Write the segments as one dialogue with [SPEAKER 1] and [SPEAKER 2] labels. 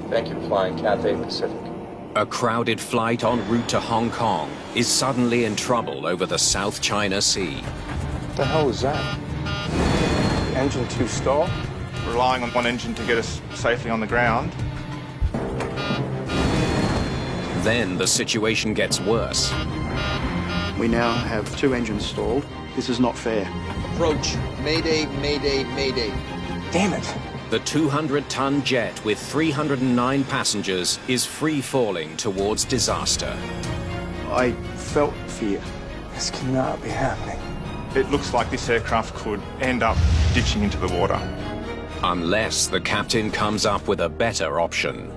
[SPEAKER 1] Thank you for flying Cathay Pacific.
[SPEAKER 2] A crowded flight en route to Hong Kong is suddenly in trouble over the South China Sea.
[SPEAKER 1] What the hell was that? Engine 2 stall?
[SPEAKER 3] Relying on one engine to get us safely on the ground.
[SPEAKER 2] Then the situation gets worse.
[SPEAKER 4] We now have 2 engines stalled. This is not fair.
[SPEAKER 5] Approach. Mayday, mayday, mayday.
[SPEAKER 1] Damn it.
[SPEAKER 2] The 200-ton jet with 309 passengers is free-falling towards disaster.
[SPEAKER 4] I felt fear.
[SPEAKER 1] This cannot be happening.
[SPEAKER 3] It looks like this aircraft could end up ditching into the water.
[SPEAKER 2] Unless the captain comes up with a better option.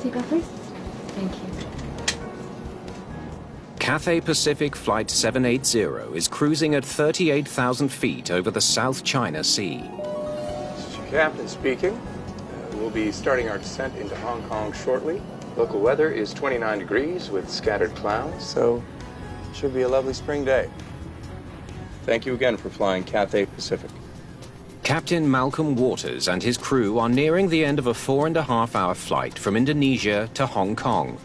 [SPEAKER 6] Seatbelt, please. Thank you.
[SPEAKER 2] Cathay Pacific Flight 780 is cruising at 38,000 feet over the South China Sea.
[SPEAKER 1] This is your captain speaking. We'll be starting our descent into Hong Kong shortly. Local weather is 29 degrees with scattered clouds, so it should be a lovely spring day. Thank you again for flying Cathay Pacific.
[SPEAKER 2] Captain Malcolm Waters and his crew are nearing the end of a 4.5-hour flight from Indonesia to Hong Kong.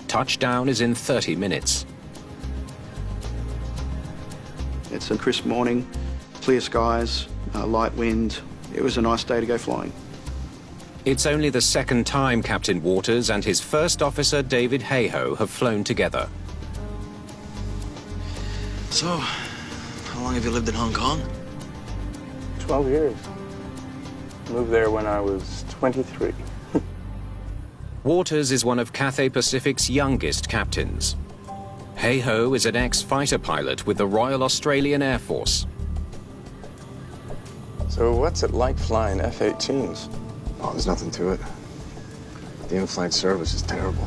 [SPEAKER 2] Touchdown is in 30 minutes.
[SPEAKER 4] It's a crisp morning, clear skies, light wind. It was a nice day to go flying.
[SPEAKER 2] It's only the second time Captain Waters and his first officer, David Hayhoe, have flown together.
[SPEAKER 5] So, how long have you lived in Hong Kong?
[SPEAKER 1] 12 years. Moved there when I was 23.
[SPEAKER 2] Waters is one of Cathay Pacific's youngest captains. Hayhoe is an ex-fighter pilot with the Royal Australian Air Force.
[SPEAKER 1] So what's it like flying F-18s?
[SPEAKER 7] Oh, there's nothing to it. The in-flight service is terrible.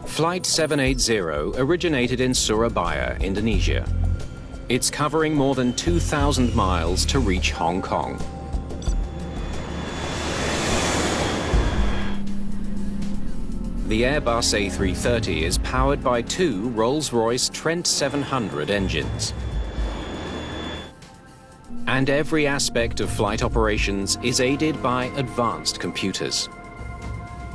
[SPEAKER 2] Flight 780 originated in Surabaya, Indonesia. It's covering more than 2,000 miles to reach Hong Kong. The Airbus A330 is powered by 2 Rolls-Royce Trent 700 engines. And every aspect of flight operations is aided by advanced computers.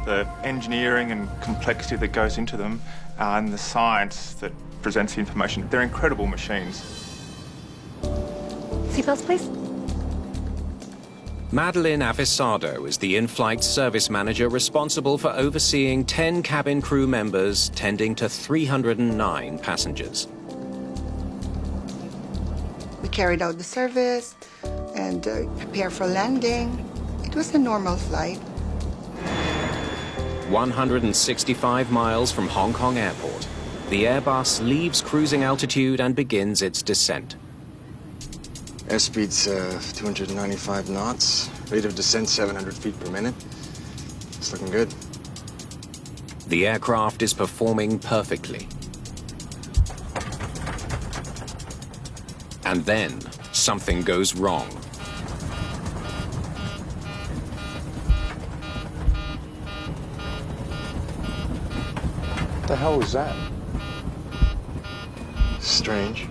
[SPEAKER 3] The engineering and complexity that goes into them and the science that presents the information, they're incredible machines.
[SPEAKER 6] Seatbelts, please.
[SPEAKER 2] Madeline Avisado is the in-flight service manager responsible for overseeing 10 cabin crew members tending to 309 passengers.
[SPEAKER 8] We carried out the service and prepared for landing. It was a normal flight.
[SPEAKER 2] 165 miles from Hong Kong Airport, the Airbus leaves cruising altitude and begins its descent.
[SPEAKER 7] Airspeed's 295 knots. Rate of descent 700 feet per minute. It's looking good.
[SPEAKER 2] The aircraft is performing perfectly. And then something goes wrong.
[SPEAKER 1] What the hell was that?
[SPEAKER 7] Strange.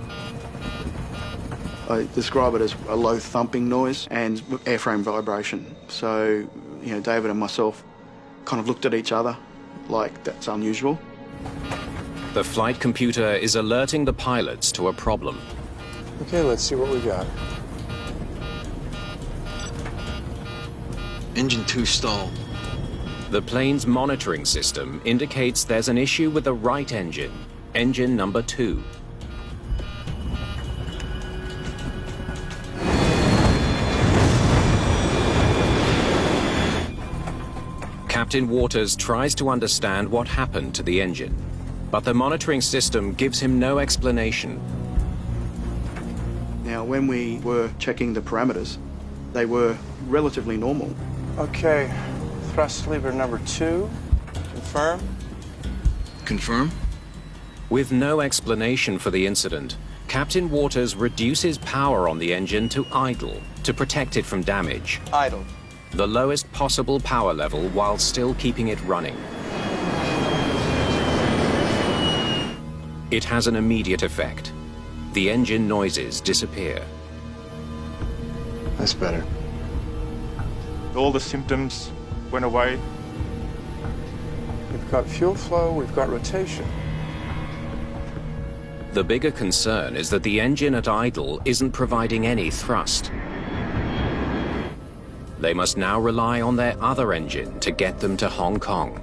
[SPEAKER 4] I describe it as a low thumping noise and airframe vibration. So, you know, David and myself kind of looked at each other like that's unusual.
[SPEAKER 2] The flight computer is alerting the pilots to a problem.
[SPEAKER 1] Okay, let's see what we got.
[SPEAKER 5] Engine 2 stall.
[SPEAKER 2] The plane's monitoring system indicates there's an issue with the right engine, engine number 2. Captain Waters tries to understand what happened to the engine, but the monitoring system gives him no explanation.
[SPEAKER 4] Now, when we were checking the parameters, they were relatively normal.
[SPEAKER 1] Okay, thrust lever number 2, confirm.
[SPEAKER 5] Confirm?
[SPEAKER 2] With no explanation for the incident, Captain Waters reduces power on the engine to idle to protect it from damage.
[SPEAKER 1] Idle.
[SPEAKER 2] The lowest possible power level while still keeping it running. It has an immediate effect. The engine noises disappear.
[SPEAKER 7] That's better.
[SPEAKER 3] All the symptoms went away.
[SPEAKER 1] We've got fuel flow, we've got rotation.
[SPEAKER 2] The bigger concern is that the engine at idle isn't providing any thrust. They must now rely on their other engine to get them to Hong Kong.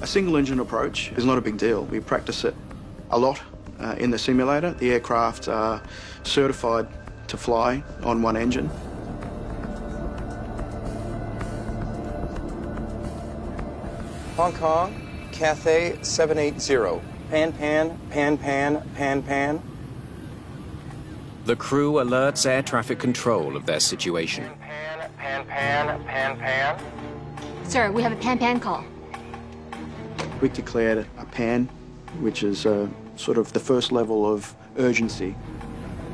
[SPEAKER 4] A single engine approach is not a big deal. We practice it a lot in the simulator. The aircraft are certified to fly on one engine.
[SPEAKER 1] Hong Kong, Cathay 780. Pan, pan, pan, pan, pan, pan.
[SPEAKER 2] The crew alerts air traffic control of their situation.
[SPEAKER 1] Pan, pan, pan, pan, pan.
[SPEAKER 6] Sir, we have a pan-pan call.
[SPEAKER 4] We declared a pan, which is sort of the first level of urgency.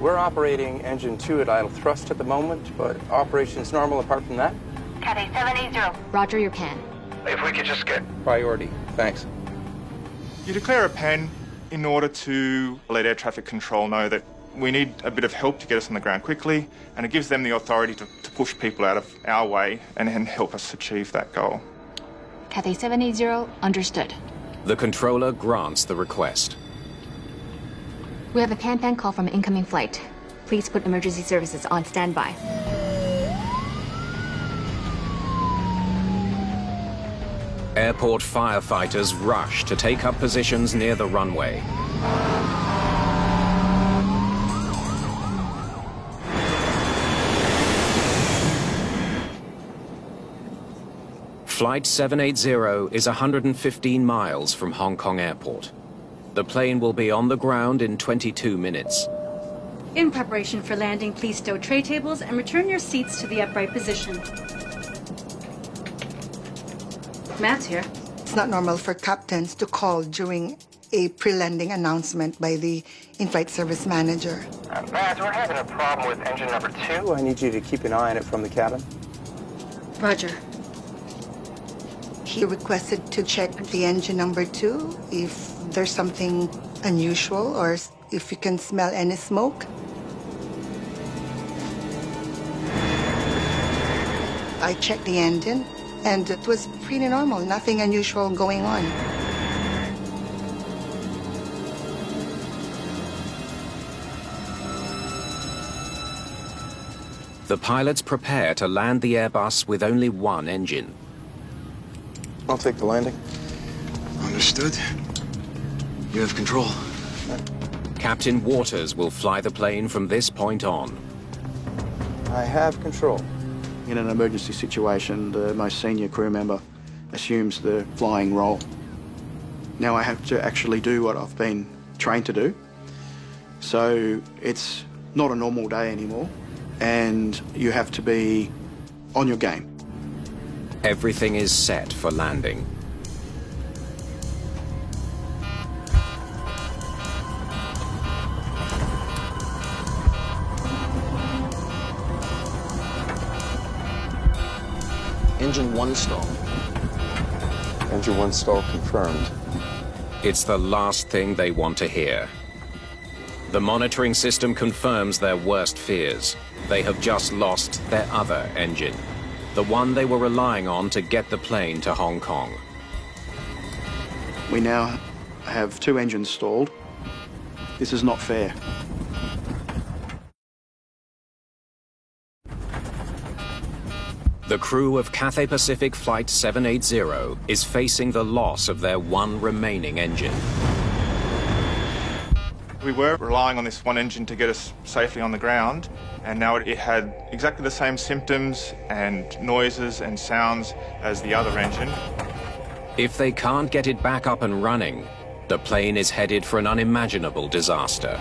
[SPEAKER 1] We're operating engine 2 at idle thrust at the moment, but operation's normal apart from that.
[SPEAKER 6] Cathay 780. Roger your pan.
[SPEAKER 1] If we could just get priority. Thanks.
[SPEAKER 3] You declare a pan in order to let air traffic control know that we need a bit of help to get us on the ground quickly, and it gives them the authority to push people out of our way and help us achieve that goal.
[SPEAKER 6] Cathay 780, understood.
[SPEAKER 2] The controller grants the request.
[SPEAKER 6] We have a pan-pan call from an incoming flight. Please put emergency services on standby.
[SPEAKER 2] Airport firefighters rush to take up positions near the runway. Flight 780 is 115 miles from Hong Kong Airport. The plane will be on the ground in 22 minutes.
[SPEAKER 9] In preparation for landing, please stow tray tables and return your seats to the upright position. Matt's here.
[SPEAKER 8] It's not normal for captains to call during a pre-landing announcement by the in-flight service manager.
[SPEAKER 1] Matt, we're having a problem with engine number 2. I need you to keep an eye on it from the cabin.
[SPEAKER 9] Roger.
[SPEAKER 8] He requested to check the engine number 2 if there's something unusual or if you can smell any smoke. I checked the engine, and it was pretty normal, nothing unusual going on.
[SPEAKER 2] The pilots prepare to land the Airbus with only one engine.
[SPEAKER 1] I'll take the landing.
[SPEAKER 5] Understood. You have control.
[SPEAKER 2] Captain Waters will fly the plane from this point on.
[SPEAKER 1] I have control.
[SPEAKER 4] In an emergency situation, the most senior crew member assumes the flying role. Now I have to actually do what I've been trained to do. So it's not a normal day anymore, and you have to be on your game.
[SPEAKER 2] Everything is set for landing.
[SPEAKER 7] Engine 1 stall.
[SPEAKER 1] Engine 1 stall confirmed.
[SPEAKER 2] It's the last thing they want to hear. The monitoring system confirms their worst fears. They have just lost their other engine, the one they were relying on to get the plane to Hong Kong.
[SPEAKER 4] We now have 2 engines stalled. This is not fair.
[SPEAKER 2] The crew of Cathay Pacific Flight 780 is facing the loss of their one remaining engine.
[SPEAKER 3] We were relying on this one engine to get us safely on the ground, and now it had exactly the same symptoms and noises and sounds as the other engine.
[SPEAKER 2] If they can't get it back up and running, the plane is headed for an unimaginable disaster.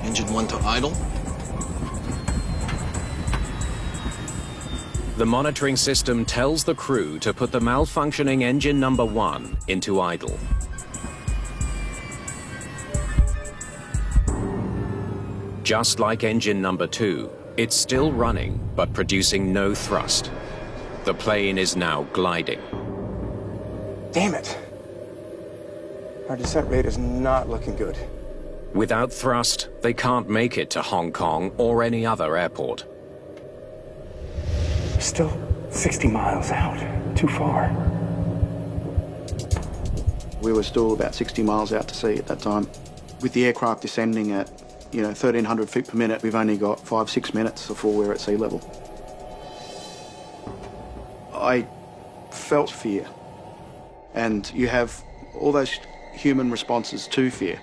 [SPEAKER 5] Engine 1 to idle.
[SPEAKER 2] The monitoring system tells the crew to put the malfunctioning engine number 1 into idle. Just like engine number 2, it's still running, but producing no thrust. The plane is now gliding.
[SPEAKER 1] Damn it. Our descent rate is not looking good.
[SPEAKER 2] Without thrust, they can't make it to Hong Kong or any other airport.
[SPEAKER 1] Still 60 miles out. Too far.
[SPEAKER 4] We were still about 60 miles out to sea at that time. With the aircraft descending at, 1,300 feet per minute, we've only got 5-6 minutes before we're at sea level. I felt fear. And you have all those human responses to fear.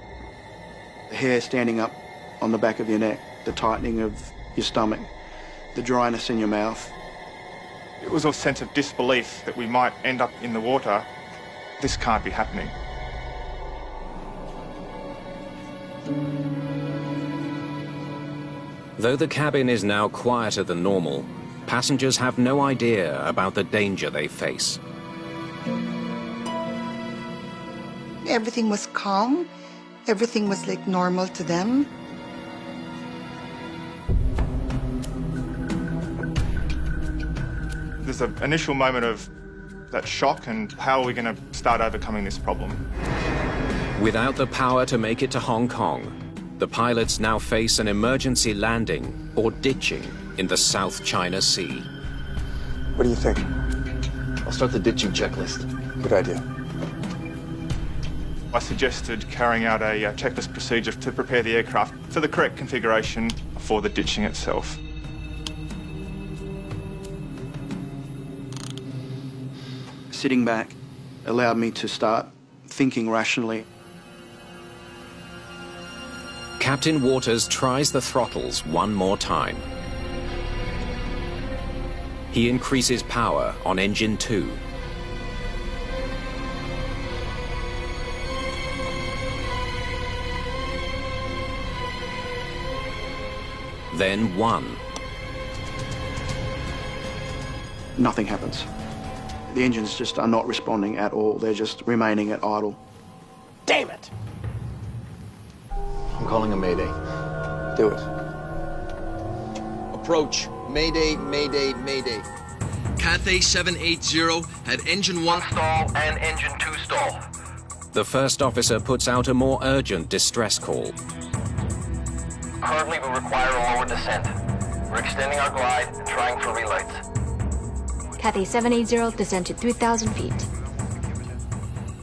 [SPEAKER 4] The hair standing up on the back of your neck, the tightening of your stomach, the dryness in your mouth.
[SPEAKER 3] It was a sense of disbelief that we might end up in the water. This can't be happening.
[SPEAKER 2] Though the cabin is now quieter than normal, passengers have no idea about the danger they face.
[SPEAKER 8] Everything was calm. Everything was like normal to them.
[SPEAKER 3] There's an initial moment of that shock and how are we going to start overcoming this problem?
[SPEAKER 2] Without the power to make it to Hong Kong, the pilots now face an emergency landing or ditching in the South China Sea.
[SPEAKER 1] What do you think?
[SPEAKER 7] I'll start the ditching checklist.
[SPEAKER 1] Good idea.
[SPEAKER 3] I suggested carrying out a checklist procedure to prepare the aircraft for the correct configuration for the ditching itself.
[SPEAKER 4] Sitting back allowed me to start thinking rationally.
[SPEAKER 2] Captain Waters tries the throttles one more time. He increases power on engine 2. Then 1.
[SPEAKER 4] Nothing happens. The engines just are not responding at all. They're just remaining at idle.
[SPEAKER 1] Damn it!
[SPEAKER 7] I'm calling a Mayday.
[SPEAKER 1] Do it.
[SPEAKER 5] Approach. Mayday, Mayday, Mayday. Cathay 780 had engine 1 stall and engine 2 stall.
[SPEAKER 2] The first officer puts out a more urgent distress call.
[SPEAKER 10] Currently, we require a lower descent. We're extending our glide and trying for relights.
[SPEAKER 6] Cathay 780, descend to 3,000 feet.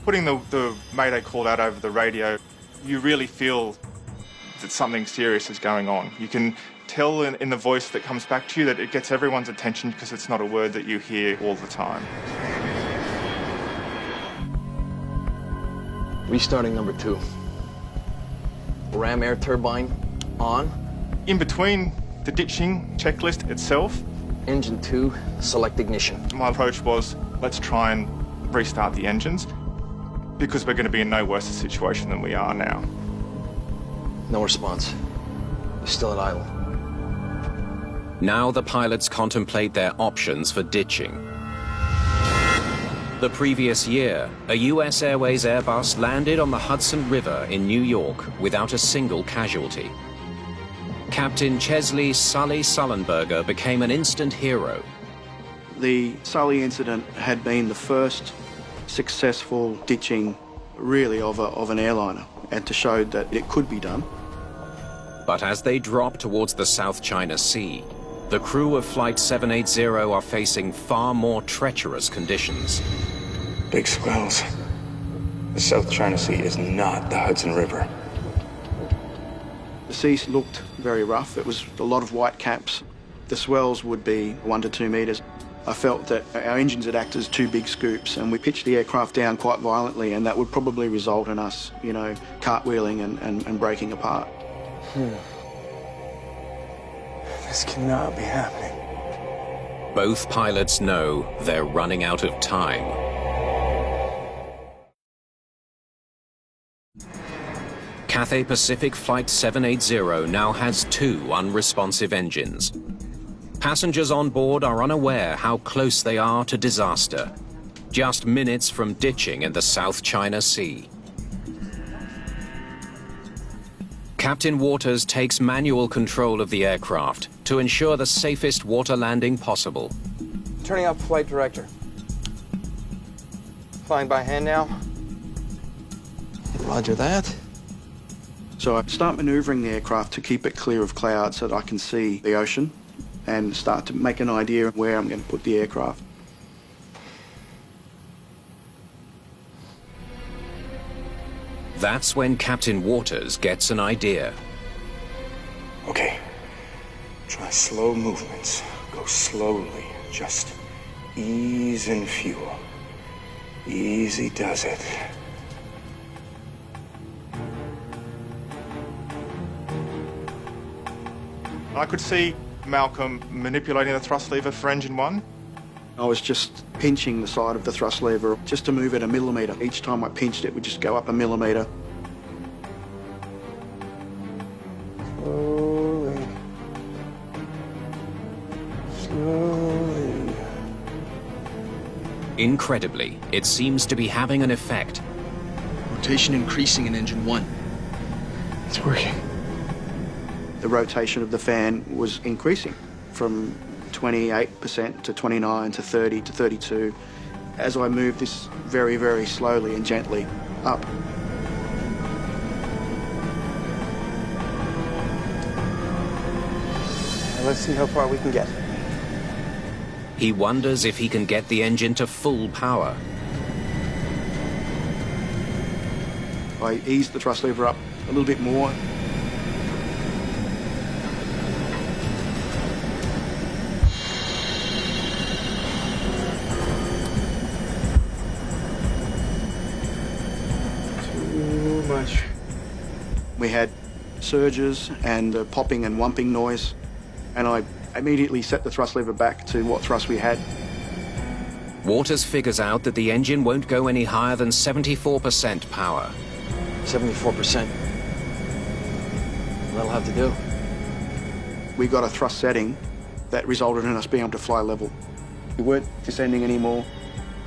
[SPEAKER 3] Putting the Mayday call out over the radio, you really feel that something serious is going on. You can tell in the voice that comes back to you that it gets everyone's attention because it's not a word that you hear all the time.
[SPEAKER 7] Restarting number 2. Ram air turbine on.
[SPEAKER 3] In between the ditching checklist itself,
[SPEAKER 7] Engine 2, select ignition.
[SPEAKER 3] my approach was, let's try and restart the engines because we're going to be in no worse a situation than we are now.
[SPEAKER 7] No response. You're still at idle.
[SPEAKER 2] Now the pilots contemplate their options for ditching. The previous year, a US Airways Airbus landed on the Hudson River in New York without a single casualty. Captain Chesley Sully Sullenberger became an instant hero.
[SPEAKER 4] The Sully incident had been the first successful ditching, really, of an airliner, and to show that it could be done.
[SPEAKER 2] But as they drop towards the South China Sea, the crew of Flight 780 are facing far more treacherous conditions.
[SPEAKER 1] Big swells. The South China Sea is not the Hudson River.
[SPEAKER 4] The seas looked very rough. It was a lot of white caps. The swells would be 1 to 2 metres. I felt that our engines would act as 2 big scoops, and we pitched the aircraft down quite violently, and that would probably result in us, cartwheeling and breaking apart.
[SPEAKER 1] This cannot be happening.
[SPEAKER 2] Both pilots know they're running out of time. Cathay Pacific Flight 780 now has 2 unresponsive engines. Passengers on board are unaware how close they are to disaster. Just minutes from ditching in the South China Sea. Captain Waters takes manual control of the aircraft to ensure the safest water landing possible.
[SPEAKER 1] Turning out flight director. Flying by hand now.
[SPEAKER 7] Roger that.
[SPEAKER 4] So I start manoeuvring the aircraft to keep it clear of clouds so that I can see the ocean and start to make an idea of where I'm going to put the aircraft.
[SPEAKER 2] That's when Captain Waters gets an idea.
[SPEAKER 1] Okay. Try slow movements. Go slowly. Just ease in fuel. Easy does it.
[SPEAKER 3] I could see Malcolm manipulating the thrust lever for engine 1.
[SPEAKER 4] I was just pinching the side of the thrust lever just to move it a millimetre. Each time I pinched it would just go up a millimetre.
[SPEAKER 1] Slowly. Slowly.
[SPEAKER 2] Incredibly, it seems to be having an effect.
[SPEAKER 5] Rotation increasing in engine 1.
[SPEAKER 1] It's working.
[SPEAKER 4] The rotation of the fan was increasing from 28% to 29 to 30 to 32 as I moved this very, very slowly and gently up.
[SPEAKER 1] Let's see how far we can get.
[SPEAKER 2] He wonders if he can get the engine to full power.
[SPEAKER 4] I eased the thrust lever up a little bit more.
[SPEAKER 1] Too much.
[SPEAKER 4] We had surges and popping and wumping noise, and I immediately set the thrust lever back to what thrust we had.
[SPEAKER 2] Waters figures out that the engine won't go any higher than 74% power.
[SPEAKER 7] 74%. That'll have to do.
[SPEAKER 4] We got a thrust setting that resulted in us being able to fly level. We weren't descending anymore,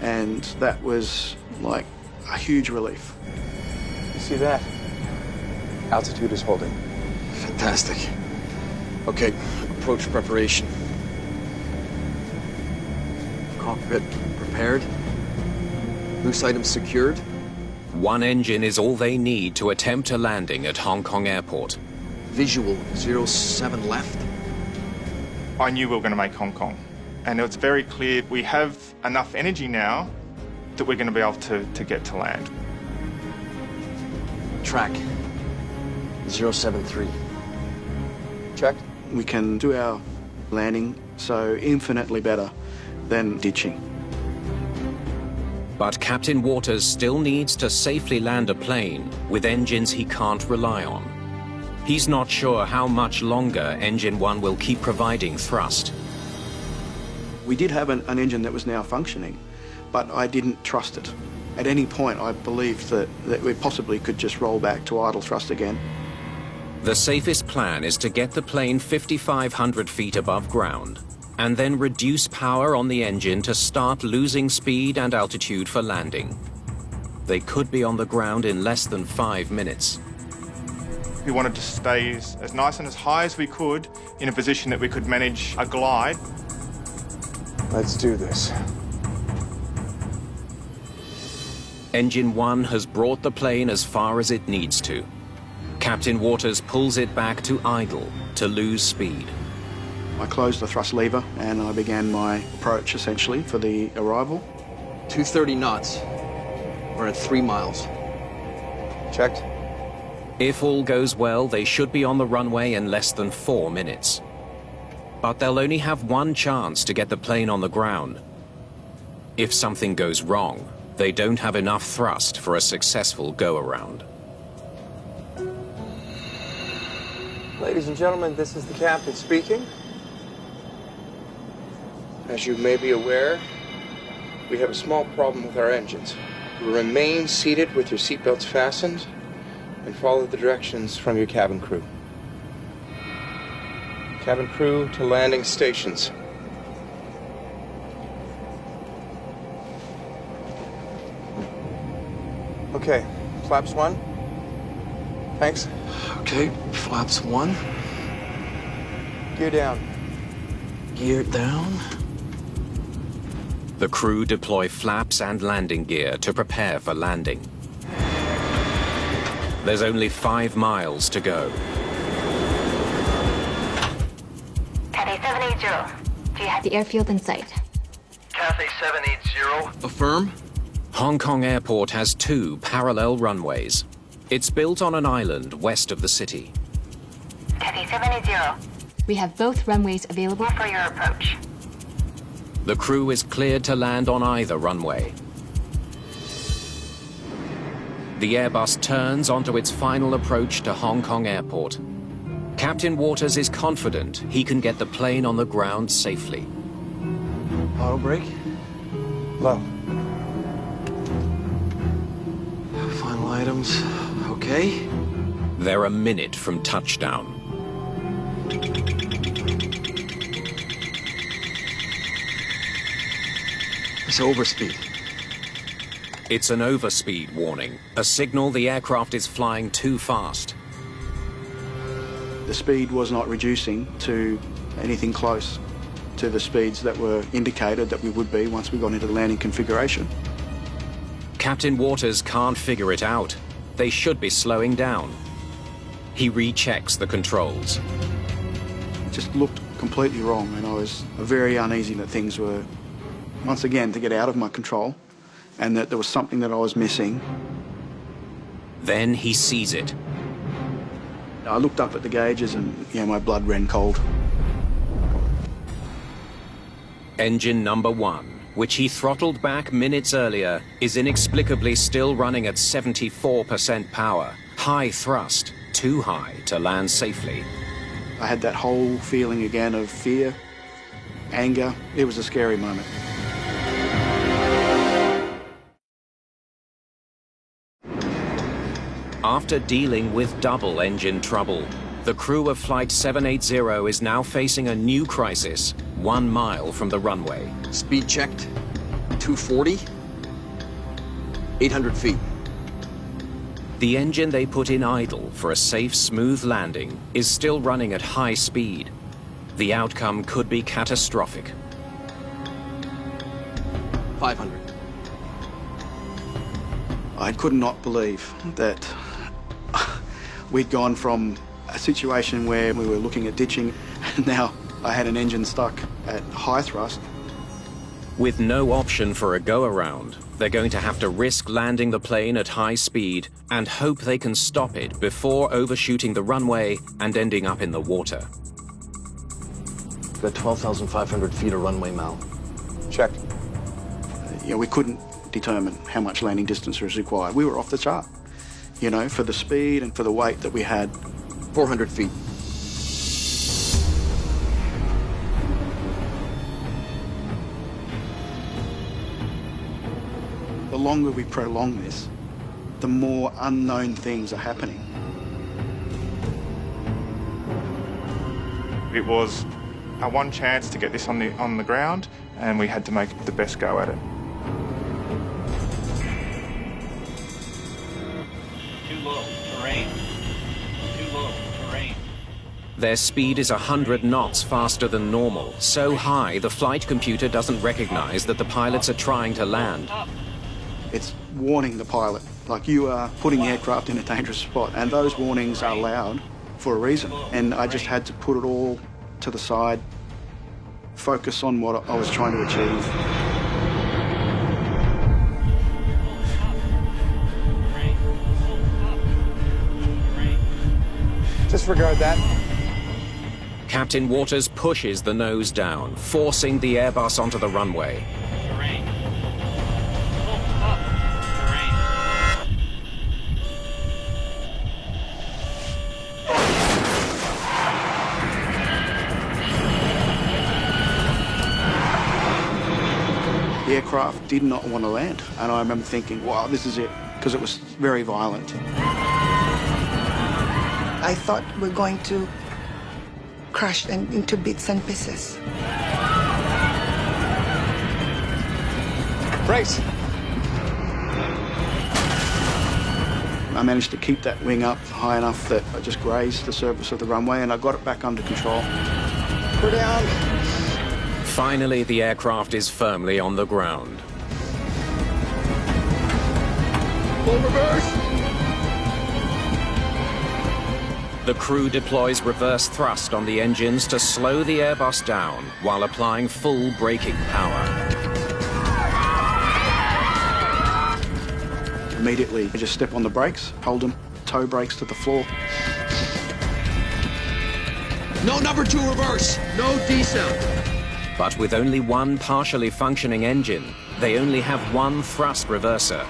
[SPEAKER 4] and that was like a huge relief.
[SPEAKER 1] You see that? Altitude is holding.
[SPEAKER 7] Fantastic. Okay, approach preparation. Cockpit prepared. Loose items secured.
[SPEAKER 2] One engine is all they need to attempt a landing at Hong Kong Airport.
[SPEAKER 5] Visual 07 left.
[SPEAKER 3] I knew we were going to make Hong Kong. And it's very clear we have enough energy now that we're going to be able to get to land.
[SPEAKER 7] Track 073.
[SPEAKER 1] Checked.
[SPEAKER 4] We can do our landing so infinitely better than ditching.
[SPEAKER 2] But Captain Waters still needs to safely land a plane with engines he can't rely on. He's not sure how much longer Engine 1 will keep providing thrust.
[SPEAKER 4] We did have an engine that was now functioning, but I didn't trust it. At any point, I believed that we possibly could just roll back to idle thrust again.
[SPEAKER 2] The safest plan is to get the plane 5,500 feet above ground and then reduce power on the engine to start losing speed and altitude for landing. They could be on the ground in less than 5 minutes.
[SPEAKER 3] We wanted to stay as nice and as high as we could in a position that we could manage a glide.
[SPEAKER 1] Let's do this.
[SPEAKER 2] Engine 1 has brought the plane as far as it needs to. Captain Waters pulls it back to idle to lose speed.
[SPEAKER 4] I closed the thrust lever and I began my approach essentially for the arrival.
[SPEAKER 5] 230 knots. We're at 3 miles.
[SPEAKER 1] Checked.
[SPEAKER 2] If all goes well, they should be on the runway in less than 4 minutes. But they'll only have one chance to get the plane on the ground. If something goes wrong, they don't have enough thrust for a successful go-around.
[SPEAKER 1] Ladies and gentlemen, this is the captain speaking. As you may be aware, we have a small problem with our engines. Remain seated with your seatbelts fastened and follow the directions from your cabin crew. Cabin crew to landing stations. Okay, flaps 1. Thanks.
[SPEAKER 7] Okay, flaps 1.
[SPEAKER 1] Gear down.
[SPEAKER 7] Gear down.
[SPEAKER 2] The crew deploy flaps and landing gear to prepare for landing. There's only 5 miles to go.
[SPEAKER 6] Cathay 780. Do you have the airfield in sight?
[SPEAKER 10] Cathay 780.
[SPEAKER 5] Affirm.
[SPEAKER 2] Hong Kong Airport has 2 parallel runways. It's built on an island west of the city.
[SPEAKER 6] Cathay 780. We have both runways available for your approach.
[SPEAKER 2] The crew is cleared to land on either runway. The Airbus turns onto its final approach to Hong Kong Airport. Captain Waters is confident he can get the plane on the ground safely.
[SPEAKER 7] Auto brake.
[SPEAKER 1] Low.
[SPEAKER 7] Final items. Okay.
[SPEAKER 2] They're a minute from touchdown.
[SPEAKER 7] It's overspeed.
[SPEAKER 2] It's an overspeed warning, a signal the aircraft is flying too fast.
[SPEAKER 4] The speed was not reducing to anything close to the speeds that were indicated that we would be once we got into the landing configuration.
[SPEAKER 2] Captain Waters can't figure it out. They should be slowing down. He rechecks the controls.
[SPEAKER 4] It just looked completely wrong, and I was very uneasy that things were, once again, to get out of my control, and that there was something that I was missing.
[SPEAKER 2] Then he sees it.
[SPEAKER 4] I looked up at the gauges and, my blood ran cold.
[SPEAKER 2] Engine number 1, which he throttled back minutes earlier, is inexplicably still running at 74% power. High thrust, too high to land safely.
[SPEAKER 4] I had that whole feeling again of fear, anger. It was a scary moment.
[SPEAKER 2] After dealing with double engine trouble, the crew of Flight 780 is now facing a new crisis, 1 mile from the runway.
[SPEAKER 5] Speed checked. 240. 800 feet.
[SPEAKER 2] The engine they put in idle for a safe, smooth landing is still running at high speed. The outcome could be catastrophic.
[SPEAKER 5] 500.
[SPEAKER 4] I could not believe that we'd gone from a situation where we were looking at ditching, and now I had an engine stuck at high thrust.
[SPEAKER 2] With no option for a go-around, they're going to have to risk landing the plane at high speed and hope they can stop it before overshooting the runway and ending up in the water.
[SPEAKER 7] Got 12,500 feet of runway, Mal.
[SPEAKER 1] Check.
[SPEAKER 4] We couldn't determine how much landing distance was required. We were off the chart, for the speed and for the weight that we had.
[SPEAKER 5] 400 feet.
[SPEAKER 4] The longer we prolong this, the more unknown things are happening.
[SPEAKER 3] It was our one chance to get this on the ground, and we had to make the best go at it.
[SPEAKER 10] Too low. Terrain. Too low. Terrain.
[SPEAKER 2] Their speed is 100 knots faster than normal, so high the flight computer doesn't recognize that the pilots are trying to land.
[SPEAKER 4] It's warning the pilot, like you are putting the aircraft in a dangerous spot, and those warnings are loud for a reason. And I just had to put it all to the side, focus on what I was trying to achieve.
[SPEAKER 1] Disregard that.
[SPEAKER 2] Captain Waters pushes the nose down, forcing the Airbus onto the runway.
[SPEAKER 10] Terrain. Full up. Terrain.
[SPEAKER 4] The aircraft did not want to land, and I remember thinking, wow, this is it, because it was very violent.
[SPEAKER 8] I thought we're going to crushed and into bits and pieces.
[SPEAKER 1] Brace!
[SPEAKER 4] I managed to keep that wing up high enough that I just grazed the surface of the runway and I got it back under control.
[SPEAKER 1] We're down.
[SPEAKER 2] Finally, the aircraft is firmly on the ground.
[SPEAKER 1] Full reverse!
[SPEAKER 2] The crew deploys reverse thrust on the engines to slow the Airbus down while applying full braking power.
[SPEAKER 4] Immediately, I just step on the brakes, hold them, toe brakes to the floor.
[SPEAKER 5] No number 2 reverse. No decel.
[SPEAKER 2] But with only one partially functioning engine, they only have one thrust reverser.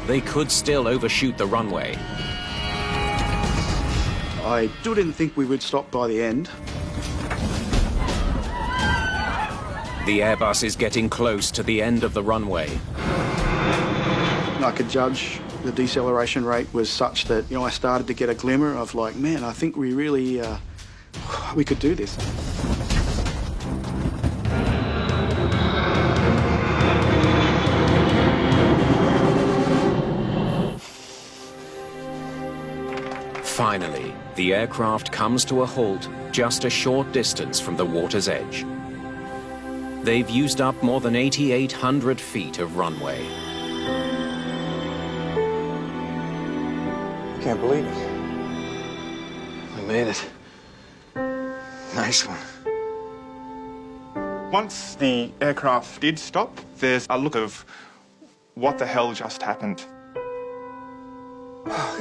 [SPEAKER 2] They could still overshoot the runway.
[SPEAKER 4] I still didn't think we would stop by the end.
[SPEAKER 2] The Airbus is getting close to the end of the runway.
[SPEAKER 4] I could judge the deceleration rate was such that, I started to get a glimmer of like, man, I think we really, we could do this.
[SPEAKER 2] Finally, the aircraft comes to a halt just a short distance from the water's edge. They've used up more than 8,800 feet of runway.
[SPEAKER 1] I can't believe it.
[SPEAKER 7] We made it. Nice one.
[SPEAKER 3] Once the aircraft did stop, there's a look of what the hell just happened.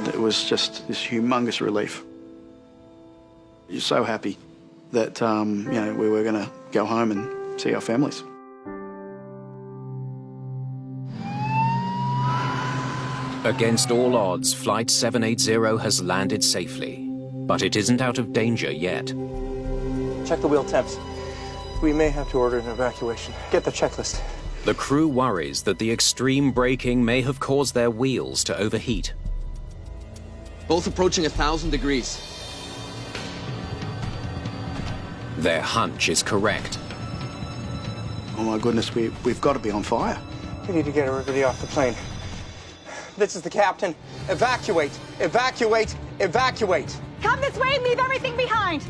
[SPEAKER 4] It was just this humongous relief. You're so happy that, we were going to go home and see our families.
[SPEAKER 2] Against all odds, Flight 780 has landed safely, but it isn't out of danger yet.
[SPEAKER 1] Check the wheel temps. We may have to order an evacuation. Get the checklist.
[SPEAKER 2] The crew worries that the extreme braking may have caused their wheels to overheat.
[SPEAKER 5] Both approaching 1,000 degrees.
[SPEAKER 2] Their hunch is correct.
[SPEAKER 4] Oh my goodness, we've got to be on fire.
[SPEAKER 1] We need to get everybody off the plane. This is the captain. Evacuate! Evacuate! Evacuate!
[SPEAKER 9] Come this way and leave everything behind.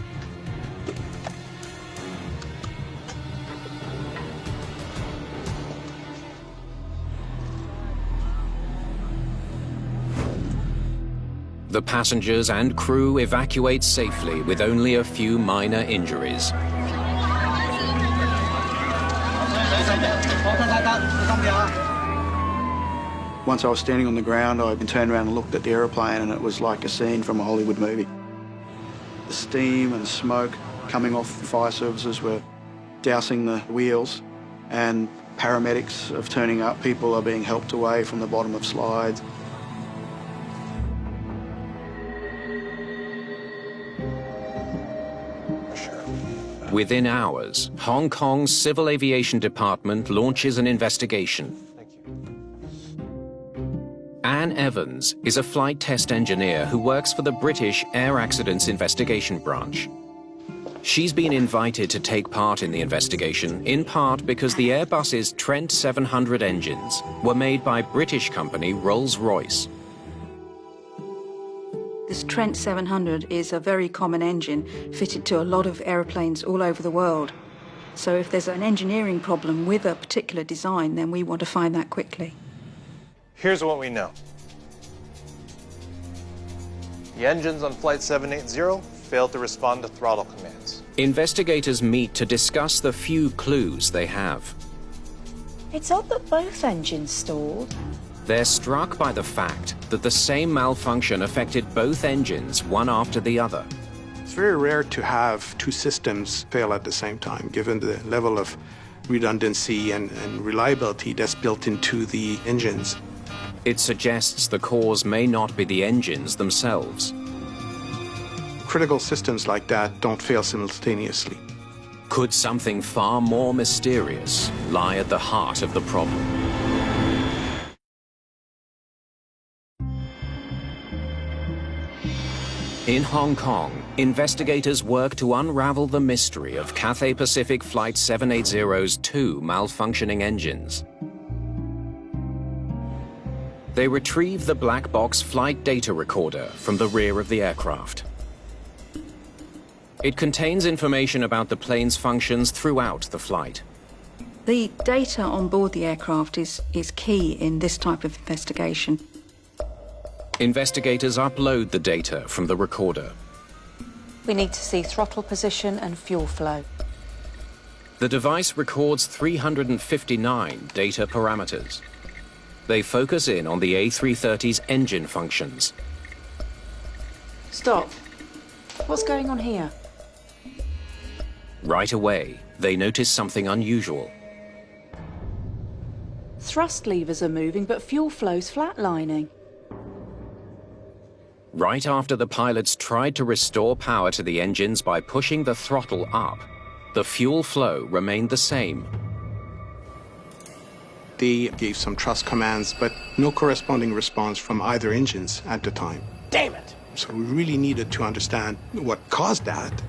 [SPEAKER 2] The passengers and crew evacuate safely with only a few minor injuries.
[SPEAKER 4] Once I was standing on the ground, I turned around and looked at the aeroplane, and it was like a scene from a Hollywood movie. The steam and smoke coming off the fire services were dousing the wheels, and paramedics are turning up. People are being helped away from the bottom of slides.
[SPEAKER 2] Within hours, Hong Kong's Civil Aviation Department launches an investigation. Anne Evans is a flight test engineer who works for the British Air Accidents Investigation Branch. She's been invited to take part in the investigation, in part because the Airbus's Trent 700 engines were made by British company Rolls-Royce.
[SPEAKER 11] This Trent 700 is a very common engine fitted to a lot of aeroplanes all over the world. So if there's an engineering problem with a particular design, then we want to find that quickly.
[SPEAKER 12] Here's what we know. The engines on Flight 780 failed to respond to throttle commands.
[SPEAKER 2] Investigators meet to discuss the few clues they have.
[SPEAKER 13] It's odd that both engines stalled.
[SPEAKER 2] They're struck by the fact that the same malfunction affected both engines, one after the other.
[SPEAKER 14] It's very rare to have two systems fail at the same time, given the level of redundancy and reliability that's built into the engines.
[SPEAKER 2] It suggests the cause may not be the engines themselves.
[SPEAKER 14] Critical systems like that don't fail simultaneously.
[SPEAKER 2] Could something far more mysterious lie at the heart of the problem? In Hong Kong, Investigators work to unravel the mystery of Cathay Pacific Flight 780's 2 malfunctioning engines. They retrieve the black box flight data recorder from the rear of the aircraft. It contains information about the plane's functions throughout the flight.
[SPEAKER 11] The data on board the aircraft is key in this type of investigation.
[SPEAKER 2] Investigators upload the data from the recorder.
[SPEAKER 13] We need to see throttle position and fuel flow.
[SPEAKER 2] The device records 359 data parameters. They focus in on the A330's engine functions.
[SPEAKER 13] Stop. What's going on here?
[SPEAKER 2] Right away, they notice something unusual.
[SPEAKER 13] Thrust levers are moving, but fuel flow's flatlining.
[SPEAKER 2] Right after the pilots tried to restore power to the engines by pushing the throttle up, the fuel flow remained the same.
[SPEAKER 14] They gave some thrust commands, but no corresponding response from either engines at the time.
[SPEAKER 15] Damn it!
[SPEAKER 14] So we really needed to understand what caused that.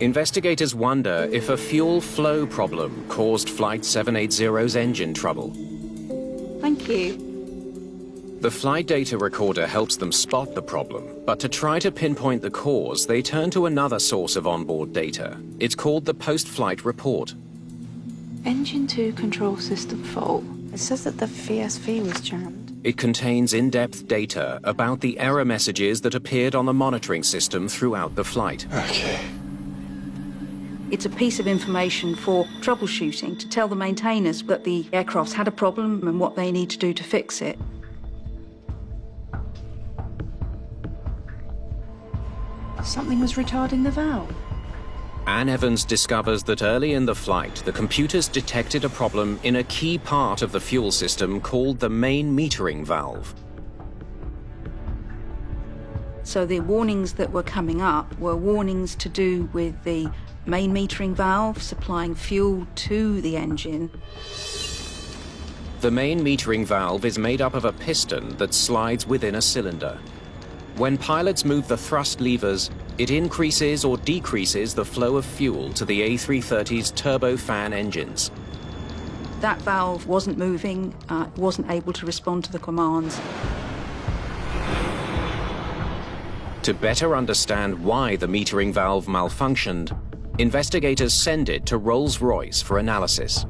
[SPEAKER 2] Investigators wonder if a fuel flow problem caused Flight 780's engine trouble.
[SPEAKER 13] Thank you.
[SPEAKER 2] The flight data recorder helps them spot the problem, but to try to pinpoint the cause, they turn to another source of onboard data. It's called the post-flight report.
[SPEAKER 13] Engine 2 control system fault. It says that the VSV was jammed.
[SPEAKER 2] It contains in-depth data about the error messages that appeared on the monitoring system throughout the flight.
[SPEAKER 7] Okay.
[SPEAKER 11] It's a piece of information for troubleshooting to tell the maintainers that the aircraft's had a problem and what they need to do to fix it.
[SPEAKER 13] Something was retarding the valve.
[SPEAKER 2] Anne Evans discovers that early in the flight, the computers detected a problem in a key part of the fuel system called the main metering valve.
[SPEAKER 11] So the warnings that were coming up were warnings to do with the main metering valve supplying fuel to the engine.
[SPEAKER 2] The main metering valve is made up of a piston that slides within a cylinder. When pilots move the thrust levers, it increases or decreases the flow of fuel to the A330's turbofan engines.
[SPEAKER 11] That valve wasn't moving, wasn't able to respond to the commands.
[SPEAKER 2] To better understand why the metering valve malfunctioned, investigators send it to Rolls-Royce for analysis.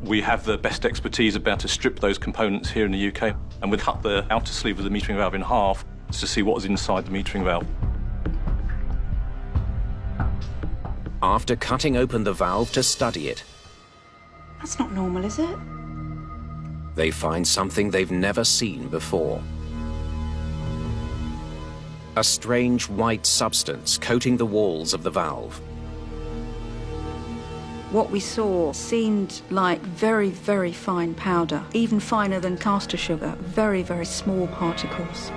[SPEAKER 16] We have the best expertise about to strip those components here in the UK, and we've cut the outer sleeve of the metering valve in half to see what was inside the metering valve.
[SPEAKER 2] After cutting open the valve to study it,
[SPEAKER 13] That's not normal, is it?
[SPEAKER 2] they find something they've never seen before. A strange white substance coating the walls of the valve.
[SPEAKER 11] What we saw seemed like very, very fine powder, even finer than caster sugar, very, very small particles.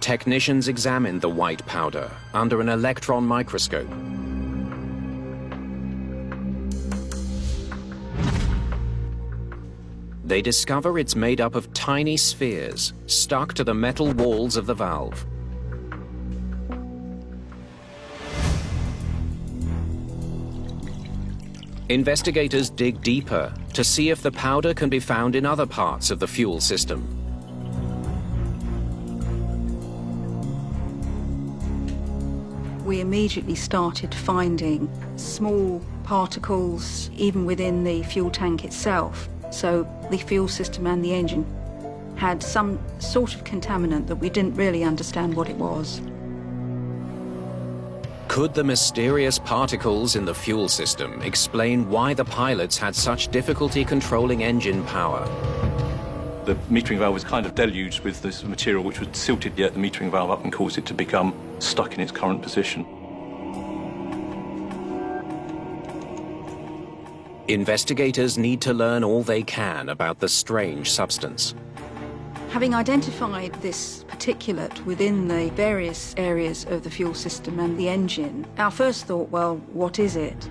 [SPEAKER 2] Technicians examined the white powder under an electron microscope. They discover it's made up of tiny spheres stuck to the metal walls of the valve. Investigators dig deeper to see if the powder can be found in other parts of the fuel system.
[SPEAKER 11] We immediately started finding small particles even within the fuel tank itself. So the fuel system and the engine had some sort of contaminant that we didn't really understand what it was.
[SPEAKER 2] Could the mysterious particles in the fuel system explain why the pilots had such difficulty controlling engine power?
[SPEAKER 16] The metering valve was kind of deluged with this material which would silted the metering valve up and caused it to become stuck in its current position.
[SPEAKER 2] Investigators need to learn all they can about the strange substance.
[SPEAKER 11] Having identified this particulate within the various areas of the fuel system and the engine, our first thought, well, what is it?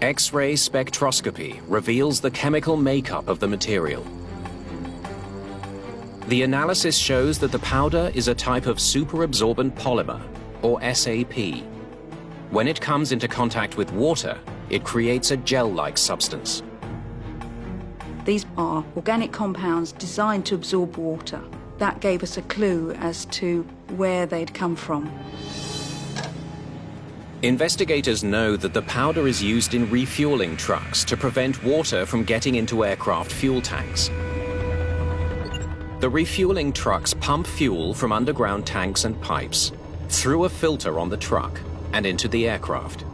[SPEAKER 2] X-ray spectroscopy reveals the chemical makeup of the material. The analysis shows that the powder is a type of superabsorbent polymer, or SAP. When it comes into contact with water, it creates a gel-like substance.
[SPEAKER 11] These are organic compounds designed to absorb water. That gave us a clue as to where they'd come from.
[SPEAKER 2] Investigators know that the powder is used in refueling trucks to prevent water from getting into aircraft fuel tanks. The refueling trucks pump fuel from underground tanks and pipes through a filter on the truck and into the aircraft.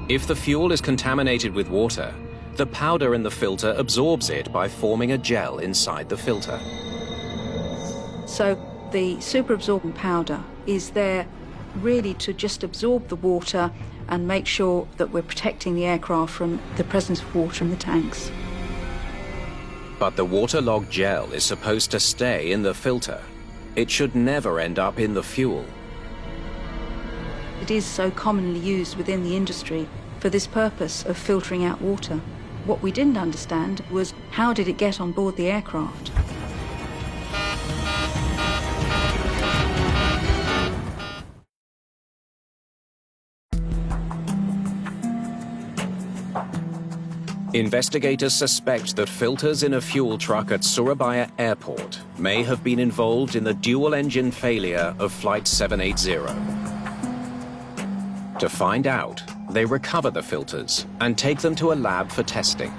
[SPEAKER 2] If the fuel is contaminated with water, the powder in the filter absorbs it by forming a gel inside the filter.
[SPEAKER 11] So the superabsorbent powder is there really to just absorb the water and make sure that we're protecting the aircraft from the presence of water in the tanks.
[SPEAKER 2] But the waterlogged gel is supposed to stay in the filter. It should never end up in the fuel.
[SPEAKER 11] It is so commonly used within the industry for this purpose of filtering out water. What we didn't understand was how did it get on board the aircraft?
[SPEAKER 2] Investigators suspect that filters in a fuel truck at Surabaya Airport may have been involved in the dual-engine failure of Flight 780. To find out, they recover the filters and take them to a lab for testing.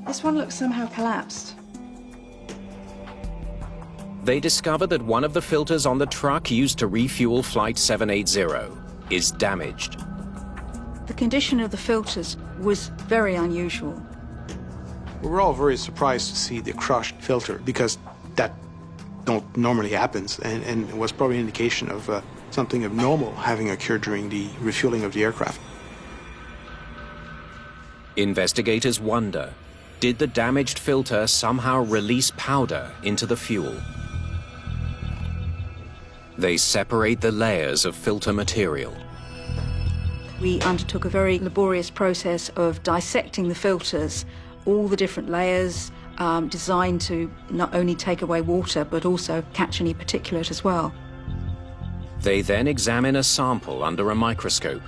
[SPEAKER 13] This one looks somehow collapsed.
[SPEAKER 2] They discover that one of the filters on the truck used to refuel Flight 780 is damaged.
[SPEAKER 11] The condition of the filters was very unusual.
[SPEAKER 14] We were all very surprised to see the crushed filter because that don't normally happens and it was probably an indication of something abnormal having occurred during the refueling of the aircraft.
[SPEAKER 2] Investigators wonder, did the damaged filter somehow release powder into the fuel? They separate the layers of filter material.
[SPEAKER 11] We undertook a very laborious process of dissecting the filters, all the different layers designed to not only take away water but also catch any particulate as well.
[SPEAKER 2] They then examine a sample under a microscope.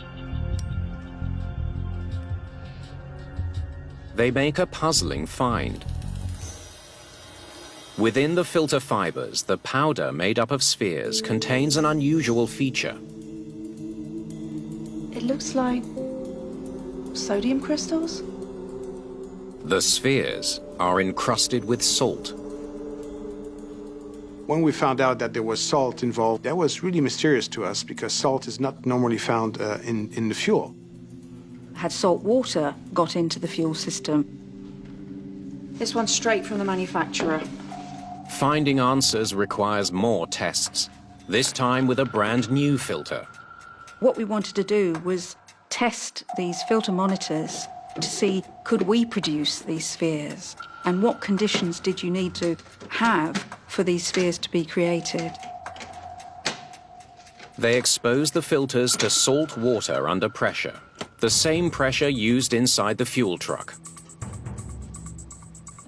[SPEAKER 2] They make a puzzling find. Within the filter fibers, the powder made up of spheres contains an unusual feature.
[SPEAKER 13] It looks like sodium crystals?
[SPEAKER 2] The spheres are encrusted with salt.
[SPEAKER 14] When we found out that there was salt involved, that was really mysterious to us because salt is not normally found in the fuel.
[SPEAKER 11] Had salt water got into the fuel system?
[SPEAKER 13] This one's straight from the manufacturer.
[SPEAKER 2] Finding answers requires more tests, this time with a brand new filter.
[SPEAKER 11] What we wanted to do was test these filter monitors to see could we produce these spheres and what conditions did you need to have for these spheres to be created.
[SPEAKER 2] They expose the filters to salt water under pressure, the same pressure used inside the fuel truck.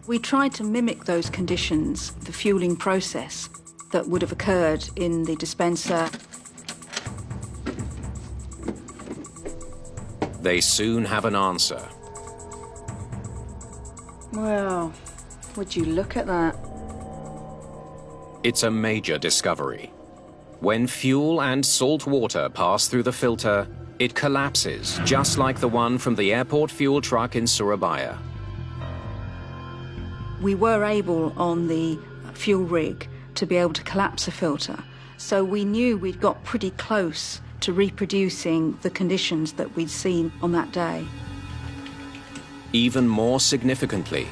[SPEAKER 11] We tried to mimic those conditions, the fueling process that would have occurred in the dispenser.
[SPEAKER 2] They soon have an answer.
[SPEAKER 13] Well, would you look at that?
[SPEAKER 2] It's a major discovery. When fuel and salt water pass through the filter, it collapses, just like the one from the airport fuel truck in Surabaya.
[SPEAKER 11] We were able, on the fuel rig, to be able to collapse a filter. So we knew we'd got pretty close to reproducing the conditions that we'd seen on that day.
[SPEAKER 2] Even more significantly,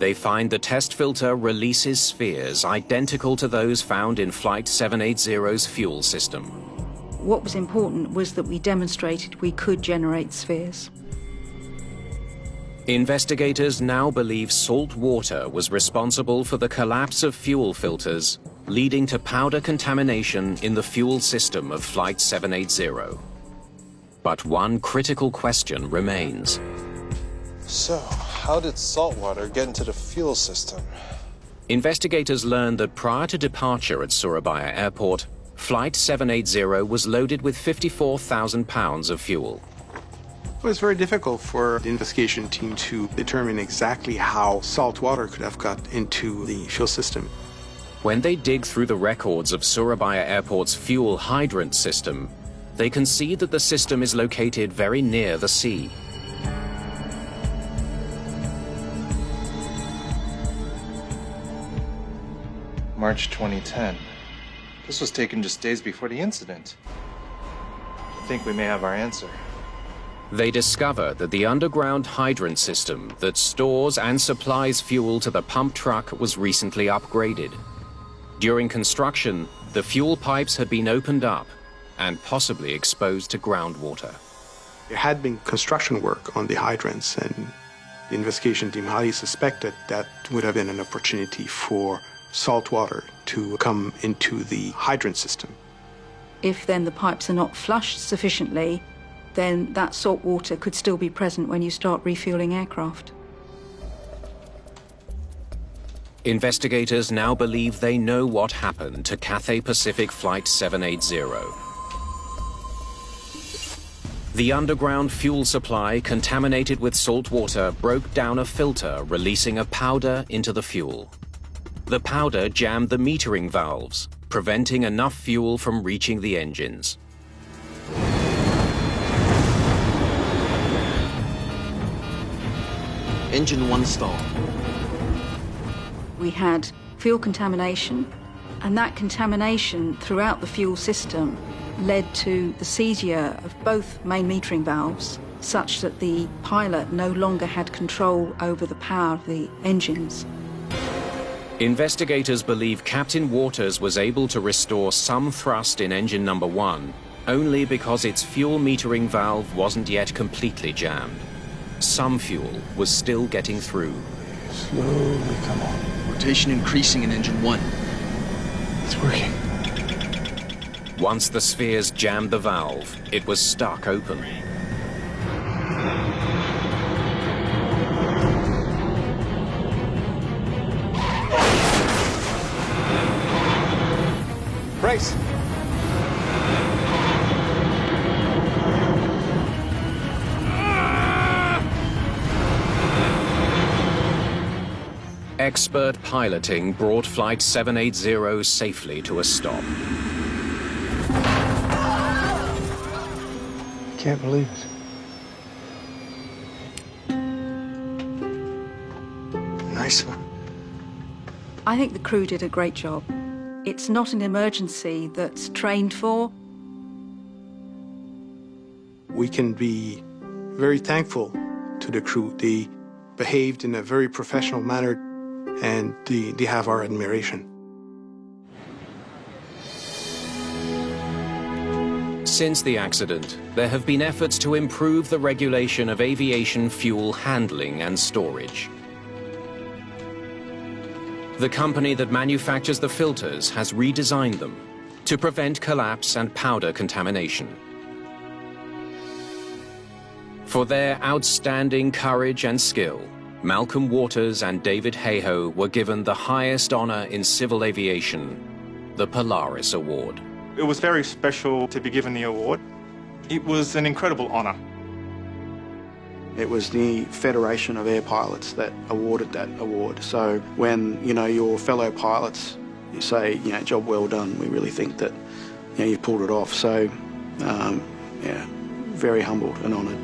[SPEAKER 2] they find the test filter releases spheres identical to those found in Flight 780's fuel system.
[SPEAKER 11] What was important was that we demonstrated we could generate spheres.
[SPEAKER 2] Investigators now believe salt water was responsible for the collapse of fuel filters, leading to powder contamination in the fuel system of Flight 780. But one critical question remains.
[SPEAKER 7] So, How did salt water get into the fuel system?
[SPEAKER 2] Investigators learned that prior to departure at Surabaya Airport, Flight 780 was loaded with 54,000 pounds of fuel.
[SPEAKER 14] It was very difficult for the investigation team to determine exactly how salt water could have got into the fuel system.
[SPEAKER 2] When they dig through the records of Surabaya Airport's fuel hydrant system, they can see that the system is located very near the sea.
[SPEAKER 12] March 2010. This was taken just days before the incident. I think we may have our answer.
[SPEAKER 2] They discover that the underground hydrant system that stores and supplies fuel to the pump truck was recently upgraded. During construction, the fuel pipes had been opened up and possibly exposed to groundwater.
[SPEAKER 14] There had been construction work on the hydrants, and the investigation team highly suspected that would have been an opportunity for salt water to come into the hydrant system.
[SPEAKER 11] If then the pipes are not flushed sufficiently, then that salt water could still be present when you start refueling aircraft.
[SPEAKER 2] Investigators now believe they know what happened to Cathay Pacific Flight 780. The underground fuel supply, contaminated with salt water, broke down a filter, releasing a powder into the fuel. The powder jammed the metering valves, preventing enough fuel from reaching the engines.
[SPEAKER 5] Engine 1 stall.
[SPEAKER 11] We had fuel contamination, and that contamination throughout the fuel system led to the seizure of both main metering valves, such that the pilot no longer had control over the power of the engines.
[SPEAKER 2] Investigators believe Captain Waters was able to restore some thrust in engine number 1 only because its fuel metering valve wasn't yet completely jammed. Some fuel was still getting through.
[SPEAKER 4] Slowly, come on.
[SPEAKER 5] Rotation increasing in engine 1.
[SPEAKER 4] It's working.
[SPEAKER 2] Once the spheres jammed the valve, it was stuck open.
[SPEAKER 14] Brace!
[SPEAKER 2] Expert piloting brought Flight 780 safely to a stop.
[SPEAKER 4] Can't believe it.
[SPEAKER 7] Nice one.
[SPEAKER 11] I think the crew did a great job. It's not an emergency that's trained for.
[SPEAKER 14] We can be very thankful to the crew. They behaved in a very professional manner, and they have our admiration.
[SPEAKER 2] Since the accident, there have been efforts to improve the regulation of aviation fuel handling and storage. The company that manufactures the filters has redesigned them to prevent collapse and powder contamination. For their outstanding courage and skill, Malcolm Waters and David Hayhoe were given the highest honor in civil aviation, the Polaris Award.
[SPEAKER 3] It was very special to be given the award. It was an incredible honor.
[SPEAKER 4] It was the Federation of Air Pilots that awarded that award. So when, your fellow pilots say, job well done, we really think that, you've pulled it off. So, very humbled and honoured.